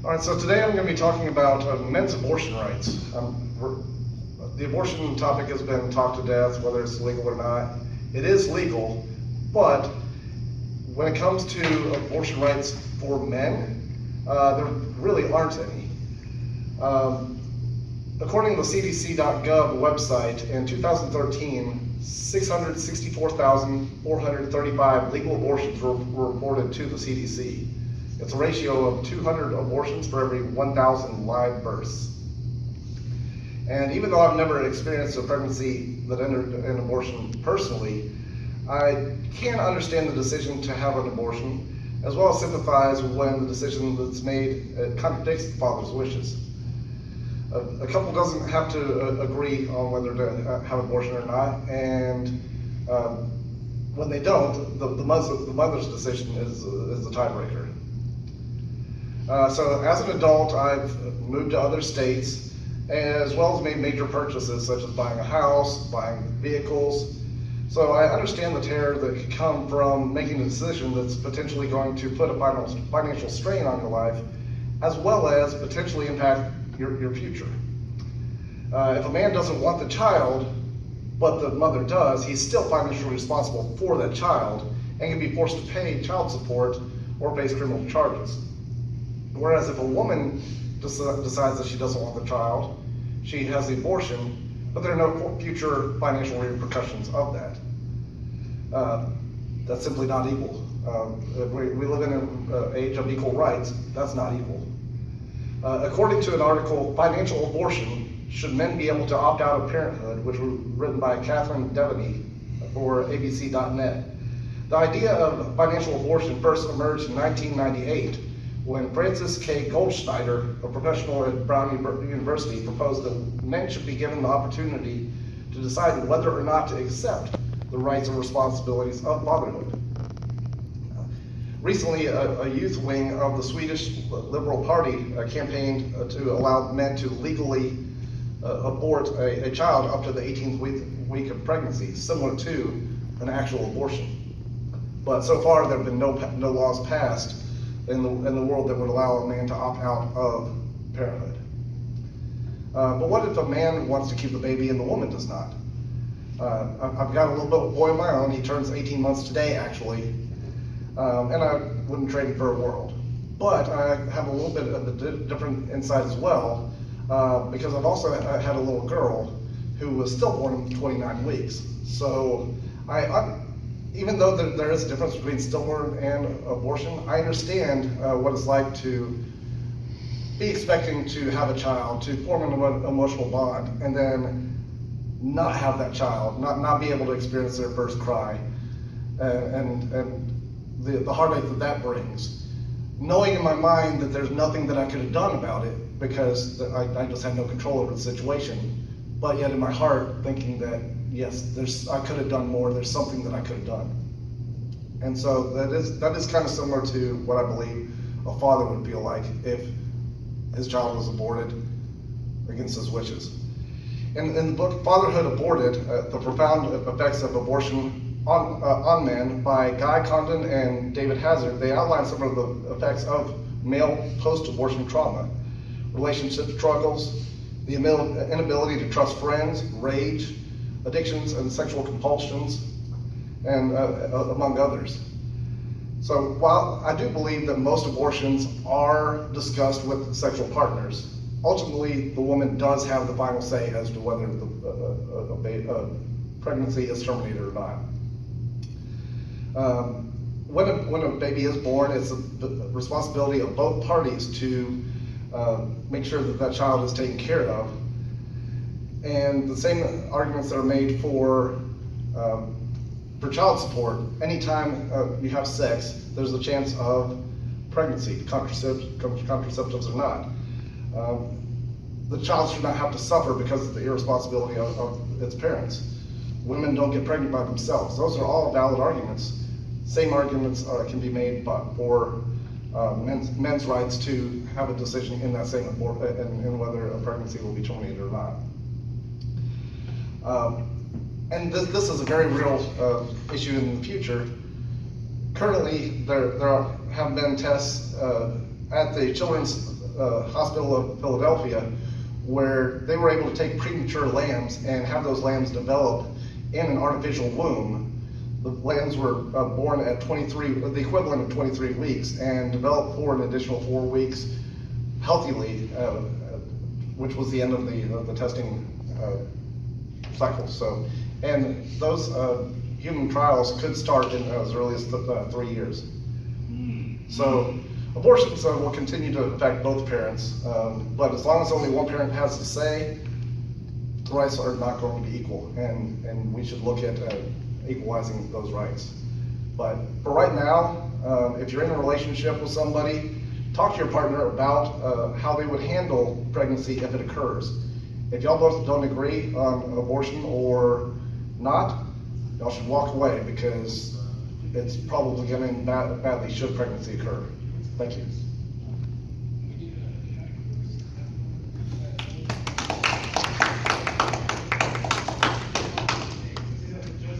All right, so today I'm going to be talking about men's abortion rights. The abortion topic has been talked to death, whether it's legal or not. It is legal, but when it comes to abortion rights for men, there really aren't any. According to the CDC.gov website, in 2013, 664,435 legal abortions were reported to the CDC. It's a ratio of 200 abortions for every 1,000 live births. And even though I've never experienced a pregnancy that ended in abortion personally, I can understand the decision to have an abortion, as well as sympathize when the decision that's made contradicts the father's wishes. A couple doesn't have to agree on whether to have an abortion or not, and when they don't, the mother's decision is the tiebreaker. So as an adult, I've moved to other states, as well as made major purchases such as buying a house, buying vehicles. So I understand the terror that could come from making a decision that's potentially going to put a financial strain on your life, as well as potentially impact your future. If a man doesn't want the child, but the mother does, he's still financially responsible for that child and can be forced to pay child support or face criminal charges. Whereas if a woman decides that she doesn't want the child, she has the abortion, but there are no future financial repercussions of that. That's simply not equal. We live in an age of equal rights. That's not equal. According to an article, Financial Abortion, Should Men Be Able to Opt Out of Parenthood, which was written by Catherine Devaney for ABC.net. The idea of financial abortion first emerged in 1998 when Francis K. Goldschneider, a professional at Brown University, proposed that men should be given the opportunity to decide whether or not to accept the rights and responsibilities of fatherhood. Recently, a youth wing of the Swedish Liberal Party campaigned to allow men to legally abort a child up to the 18th week of pregnancy, similar to an actual abortion. But so far, there have been no laws passed in the world that would allow a man to opt out of parenthood. But what if a man wants to keep the baby and the woman does not? I've got a little boy of my own. He turns 18 months today, actually. And I wouldn't trade it for a world. But I have a little bit of a different insight as well, because I've also had a little girl who was stillborn in 29 weeks. So even though there is a difference between stillborn and abortion, I understand what it's like to be expecting to have a child, to form an emotional bond, and then not have that child, not be able to experience their first cry, and the heartache that brings. Knowing in my mind that there's nothing that I could have done about it because I just had no control over the situation, but yet in my heart thinking that yes, I could have done more, there's something that I could have done. And so that is kind of similar to what I believe a father would feel like if his child was aborted against his wishes. In the book Fatherhood Aborted, The Profound Effects of Abortion on Men by Guy Condon and David Hazard, they outline some of the effects of male post-abortion trauma, relationship struggles, the inability to trust friends, rage, addictions and sexual compulsions, and among others. So while I do believe that most abortions are discussed with sexual partners, ultimately the woman does have the final say as to whether the pregnancy is terminated or not. When a baby is born, it's the responsibility of both parties to make sure that child is taken care of. And the same arguments that are made for child support, anytime you have sex, there's a chance of pregnancy, contraceptives or not. The child should not have to suffer because of the irresponsibility of its parents. Women don't get pregnant by themselves. Those are all valid arguments. Same arguments can be made for men's rights to have a decision in that same in whether a pregnancy will be terminated or not. And this is a very real issue in the future. Currently, there have been tests at the Children's Hospital of Philadelphia, where they were able to take premature lambs and have those lambs develop in an artificial womb. The lambs were born at the equivalent of 23 weeks, and developed for an additional 4 weeks healthily, which was the end of the testing cycle. So, and those human trials could start in as early as 3 years. So abortions will continue to affect both parents, but as long as only one parent has to say, the rights are not going to be equal, and we should look at equalizing those rights. But for right now, if you're in a relationship with somebody, talk to your partner about how they would handle pregnancy if it occurs. If y'all both don't agree on abortion or not, y'all should walk away, because it's probably going to end badly should pregnancy occur. Thank you.